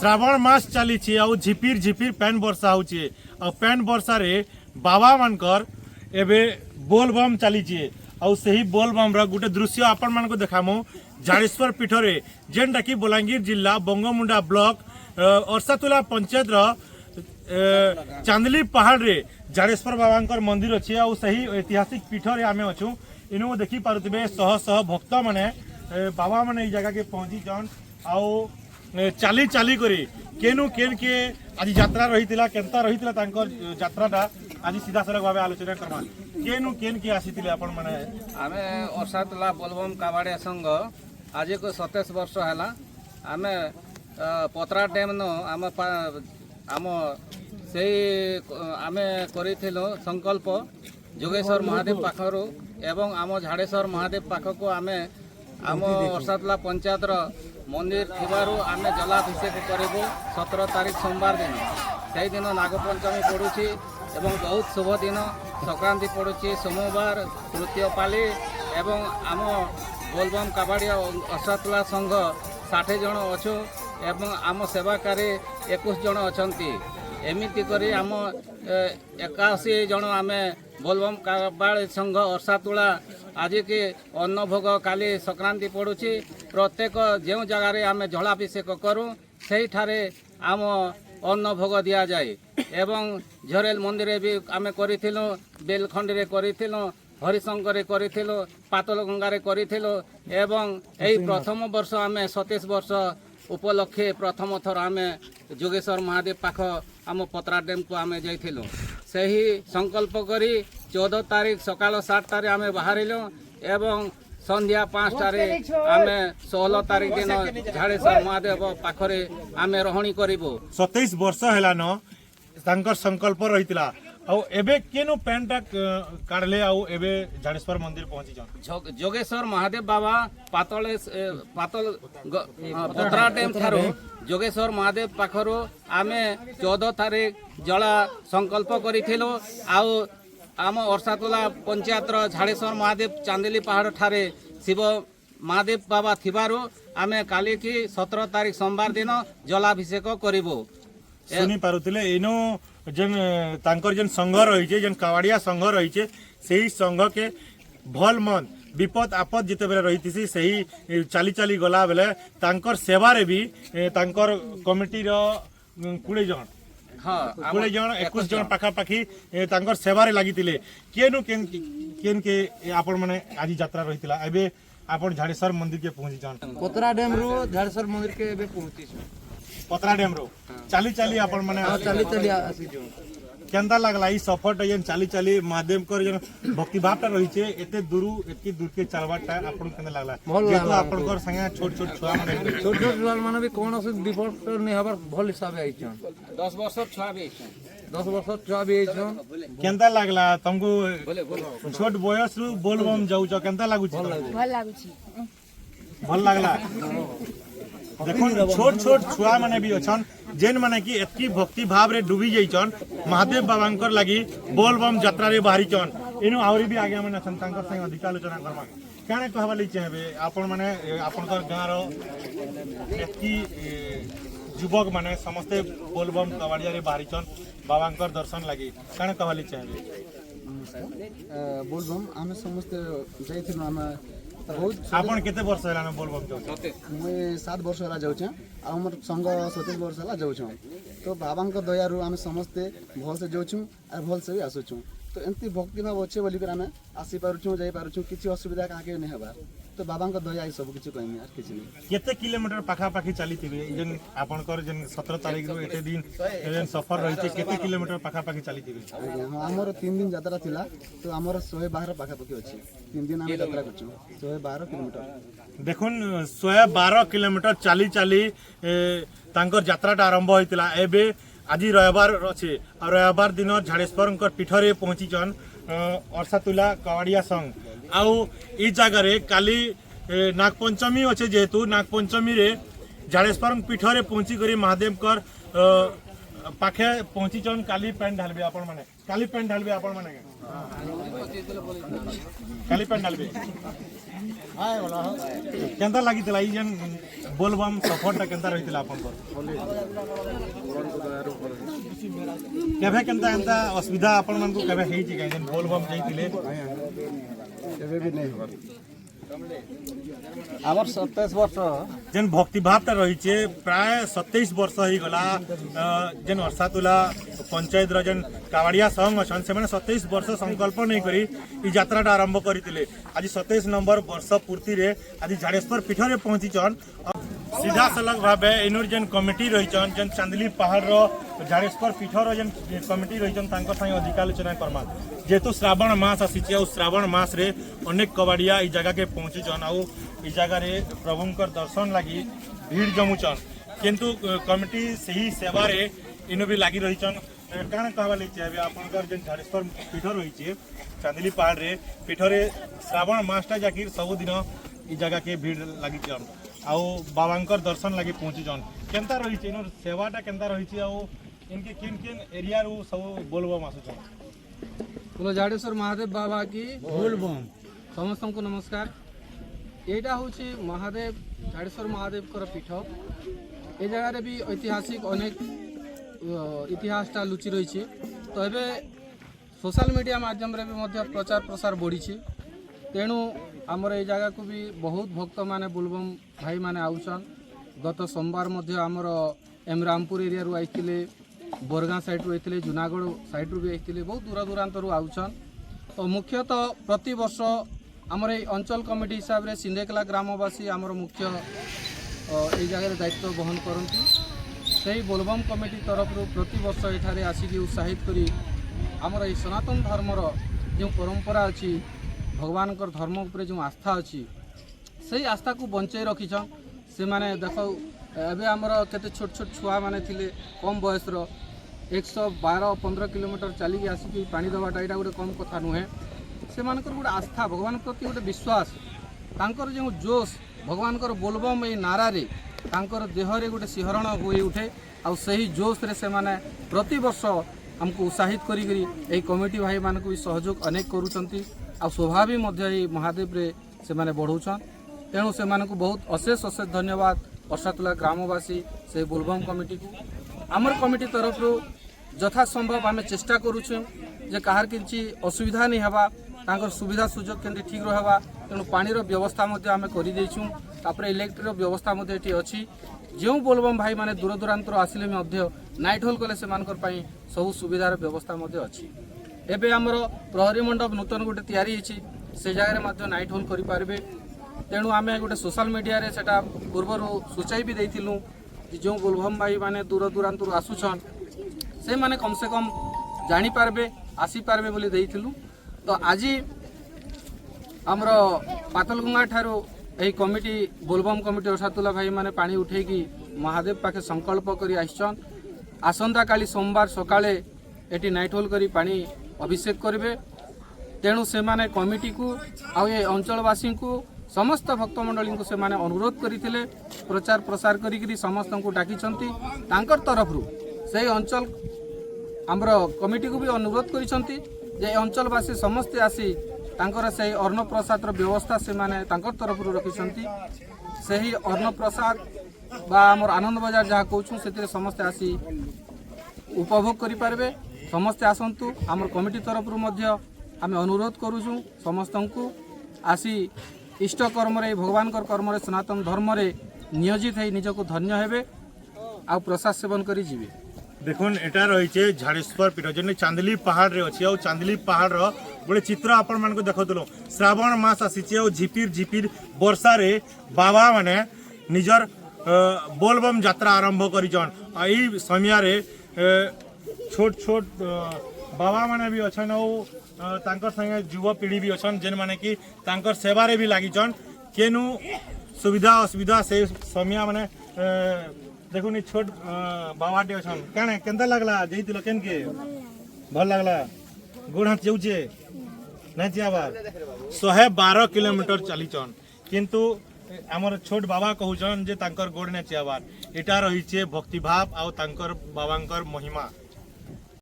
श्रावण मास चली झिपिर झिपिर पैन वर्षा होची आ पैन वर्षा रे बाबा मानकर एबे बोलबम चली सही बोलबम रा गुटे दृश्य आपण मान को देखामु झाड़ेश्वर पीठ रे जेनटा कि बलांगीर जिला बंगमुंडा ब्लॉक अरसातुला पंचायत रा चांदली पहाड़ रे झाड़ेश्वर बाबा मंदिर अच्छे आ सही ऐतिहासिक पीठ रे आमे अछु इनु देखि पारुतिबे शह शह भक्त माने बाबा माने ई जगह के पहुंची जन आउ चाली चाली करी केनु केन के आज यात्रा रही केनता रही यात्राटा आज सीधा सड़क भाव आलोचना करमा केनु केन के आसीथिले आपण माने आमे अरसातुला बोलबम काबाड़िया संघ आज को 27 वर्ष हैला आमे पतरा डैम नो आम से आमे करिथिलो संकल्प जोगेश्वर महादेव पाखरु एवं आम झाड़ेश्वर महादेव पाखको आमे आम अरसातुला पंचायत मंदिर थिबारु आमे जलाभिषेक करिबु 17 तारीख सोमवार दिन से दिन नागपंचमी पड़ुछि एवं बहुत शुभ दिन संक्रांति पड़ुछि सोमवार तृतीय पाली एवं आम बोलबम काबाड़िया अरसातुला संघ 60 जन अछु एवं आम सेवाकारी 21 जन अछंती एमिति करी आम 81 जन आमे बोलबम काबाड़िया संघ अरसातुला आज के अन्न भोग काली संक्रांति पड़ुछि प्रत्येक जो जगार आम जलाभिषेक करूँ से आम अन्न भोग दि जाए एवं झरेल मंदिर भी आम करूँ बेलखंड करूँ हरिशंकर करूँ पातल गंगार करूँ एवं यही प्रथम वर्ष आम 27 वर्ष उपलक्षे प्रथम थर आम जोगेश्वर महादेव पाख आम पतरा डैम को आम जाइलु से ही संकल्प करी 14 तारीख सकाल 7 टारे आम बाहरिलु एवं संध्या 5 टारे आम 16 तारीख दिन झाड़ेश्वर महादेव पाखरे आम रहणी करिबो 27 वर्ष हैला न तांकर संकल्प रहितला आउ एबे केनो पेंटा काढले आउ एबे झाड़ेश्वर मंदिर पहुंची जन जोगेश्वर महादेव बाबा पातल पतरा डैम थारो जोगेश्वर महादेव पाखरु आमे 14 तारीख जला संकल्प करिथिलो आउ आम अरसातुला पंचायत झाड़ेश्वर महादेव चांदली पहाड़ ठारे शिव महादेव बाबा थिबारु आमे काली की 17 तारीख सोमवार दिन जलाभिषेक करिबो सुनी पारुतिले इनो जन तांकर जन संघ रही जन कावाड़िया संघ रही से संघ के भल मन विपद आपद जिते बेले रही सही चाली चाली गला बेले तांकर सेवा रे भी तांकर कमिटी रो 20 जन हाँ 20 जन 21 जन पाखापाखी तांकर सेवा रे लागितिले केनु केन के आपण माने आज यात्रा रहितला एबे आपण झाड़ेश्वर मंदिर के पहुंची जन पतरा डैम रो झाड़ेश्वर मंदिर के एबे पहुंची पतरा डैम रो चाली चाली आपण माने चाली चाली आसी जो केंदा लागला ई सफर जन चाली चाली महादेव कर जन भक्ति भावटा रही छे एते दूर के चलवाटा आपण केंदा लागला जेतो आपण कर संगे छोट छोट छुआ माने छोट छोट छुआ माने भी कोन से डिफॉल्ट नै हबर भल हिसाब आइ छन 10 वर्ष छुआ भी 10 वर्ष छुआ भी छन केंदा लागला तुमको छोट बयस रु बोलबम जाउ छ केंदा लागु छ भल लागला देखो छोट छोट छुआ माने भी अछन जेन माने कि एतकी भक्ति भाव रे डूबी जाइछन महादेव बाबांकर लागि बोलबम यात्रा रे बाहरी छन इनु आवरी भी आगे माने अछन तांकर संग अधिक आलोचना करबा काने कहबा लै चाहबे आपण माने आपनकर गां रो एतकी युवक माने समस्त बोलबम कावड़िया रे बाहरी छन बाबांकर दर्शन लागि काने कहबा लै चाहबे बोलबम हम समस्त जाइथिनु हम बहुत आपण केते वर्ष हैला न बोलबम जाउ मैं 7 वर्ष होला जाउ छ आ हमर संग 27 वर्ष होला जाउ छ तो बाबांक दयारु हम समस्त भल से जाउ छु आ भल से भी आसु छु तो एंती भक्ति भाव अच्छे बोली कर हम आसी पारु छु जाई पारु छु किछि असुविधा काके नै हेबा तो बाबांक दया ई सब किछि कहमी यार किछि नै केते किलोमीटर पाखा पाखी चली थिबे जन आपनकर जन 17 तारीख रो एते दिन जन सफर रही छे केते किलोमीटर पाखा पाखी चली थिबे हां हमर 3 दिन यात्रा थिला तो हमर 112 पाखा पाखी अछि 3 दिन हम यात्रा करछु 112 किलोमीटर देखुन 112 किलोमीटर चाली चाली तांकर यात्राटा आरंभ होइतिला एबे आज रविवार अच्छे और रविवार दिन झाड़ेश्वर पीठरे पहुंची जन अरसातुला कावड़िया संघ आउ ई जगह रे काली नागपंचमी अच्छे जेहेतु नागपंचमी रे झाड़ेश्वर पीठरे पहुंची करी महादेव कर पाखे पहुंची जन काली पेन ढालबे आपण माने काली पेन ढालबे आपण माने काली पेन ढालबे केनता लागितला ई जेन बोलबम सफरटा केनता रहितला आपनकर केबे केनता एंता असुविधा आपन मन को केबे हेई छि काई जेन बोलबम जाइतिले केबे भी नहीं हो আমার 27 বর্ষ जेन भक्ति भावटा रहिछे प्राय 27 वर्ष ही गला जेन अर्सातुला पंचायत रो जेन कावड़िया संघ अछन से माने 27 वर्ष संकल्प नहीं करी ई यात्राटा आरंभ करितिले आज 27 नंबर वर्ष पूर्ति रे आज झाड़ेश्वर पीठ रे पहुंची छन सीधा सलग भाबे इनर जेन कमिटी रहिछन जेन चांदली पहाड़ रो झाड़ेश्वर पीठ रो जेन कमिटी रहिछन तांकर संग अधिक आलोचना करमा जेतु श्रावण मास आसीचे और श्रावण मास रे अनेक कबाड़िया ई जगह के पहुंची छन और ई जगह रे प्रभुंकर दर्शन लगी भीड़ जमुचन किंतु कमिटी सही सेवा रे इनो भी लगी रहिछन काना कहबा ले चाहे आपनकर जेन झाड़ेश्वर पीठ रहिछे चांदली पहाड़ रे पीठ रे श्रावण मासटा जाकिर सब दिन ई जगह के भीड़ लगी छन आउ बाबांकर दर्शन लगी पहुंची छन केनता रहिछे इनो सेवाटा केनता रहिछे आउ इनके किन किन एरिया रो सब बोलबम आसुछन बोलो झाड़ेश्वर महादेव बाबा की बोलबम समस्त को नमस्कार এইটা হচ্ছে মহাদেব ঝাড়েশ্বর মহাদেবর পীঠ এই জায়গায় বি ঐতিহাসিক অনেক ইতিহাসটা লুচি রয়েছে তো এবে সোশ্যাল মিডিয়া মাধ্যমে বি মধ্য প্রচার প্রসার বড়িছে তেণু আমার এই জায়গাকে বি বহুত ভক্ত মানে बोलबम ভাই মানে আউছন গত সোমবার মধ্য আমার এম রামপুর এরিয়ারু আইছিলে बोरगाँ साइड रू आइले जूनागढ़ साइड रू भी आइले बहुत दूर दूरांतर आउछन तो मुख्यतः प्रति वर्ष आमर ये अंचल कमिटी हिसाब से सिंधेकला ग्रामवासी आमर मुख्य ये जगह दायित्व बहन करती से बोलबम कमिटी तरफ प्रति वर्ष एठारे आसिक उत्साहित करी आमर ये सनातन धर्मर जो परंपरा अच्छी भगवान धर्म उपर जो आस्था अच्छी से आस्था को बंचाई रखीछन से माने देख एबे आमर केते छोट छोट छुआ माने थिले कम बयसर 112-15 किलोमीटर चलिक आसिक पानी देवाटा यहाँ गोटे कम कथा नुहे से मानकर गोटे आस्था भगवान प्रति गोटे विश्वास तांकर जो जोश भगवान बोलबम ये नारा रे तांकर देहरे गोटे सिहरण हो उठे आ सही जोश रे से माने प्रति वर्ष हमको उत्साहित करी यही कमिटी भाई मानक भी सहयोग अनेक करूछंती आ शोभा भी मध्य महादेव रे से माने बढ़ौछन तेणु से मानक बहुत अशेष अशेष धन्यवाद अर्सातुला ग्रामवासी से बोलबम कमिटी को आमर कमिटी तरफ यथासंभव आम चेष्टा करुछु जे कहार किसी असुविधा नहीं हवा तांकर सुविधा सुजोग केमती ठीक रहा तेणु पानी व्यवस्था आम कर इलेक्ट्रिक व्यवस्था अच्छी जो बोलबम भाई माने दूर दूरांतर आसिले नाइट होल कले से सब सुविधार व्यवस्था अच्छी एवं आमर प्रहरी मंडप नूतन गोटे तैयारी से जगह नाइट होल करें तेणु आम गोटे सोशल मीडिया रे सेटा पूर्वर सूचाई भी देइथिलु जो बोलबम भाई माने दूर दूरांतर आसुछन से माने कम से कम जानी पारबे आसी पारबे बोली देइथिलु तो आज आमर पातलगंगा ठारू यही कमिटी बोलबम कमिटी अर्सातुला भाई माने पानी उठेकी महादेव पाखे संकल्प करी आइछन आसंता काली सोमवार सकाळे एटी नाइट होल करी पानी अभिषेक करेंगे तेणु से माने कमिटी को आ ये अंचलवासी को समस्त भक्तमंडली को से माने अनुरोध करते प्रचार प्रसार करी समस्त को डाकी तरफ से अंचल आमर कमिटी को भी अनुरोध करिसंती जे अंचलवासी समस्ते आसी तांकर से अन्न प्रसाद व्यवस्था से माने तांकर तरफ रखिसंती से ही अन्न प्रसाद बा आमर आनंद बाजार जहाँ कहूँ से समस्ते आसी उपभोग करि पारबे समस्ते आसंतु आमर कमिटी तरफ आम अनुरोध करुचु समस्त को आसी इष्ट कर्म भगवान कर्म सनातन धर्म नियोजित है निजको धन्य हेबे आ प्रसाद सेवन करी जीवे देखुन एटा रही झाड़ेश्वर पीठ जो चांदली पहाड़ रे अच्छी चांदली पहाड़ गोटे चित्र आपण मान को देखुलु श्रावण मास आसी झिपिर झिपिर वर्षा रे बाबा माने निजर बोलबम यात्रा आरंभ करिजन आई समय रे छोट छोट बाबा माने भी अच्छन तांकर संगे युव पीढ़ी भी अच्छन जेन माने कि तांकर सेवा रे भी लागिचन केनु सुविधा असुविधा से समय माने देखुन छोट बाबाटे अच्छन काणे केनता लागला जइतिल केन के भल लागला गोड़ हाथ जाउचे नहीं चियाबार 112 किलोमीटर चलीचन किंतु आमर छोट बाबा कहूचन जे तांकर गोड़ ने चियाबार एटा रही भक्तिभाव आ तांकर बाबांकर महिमा।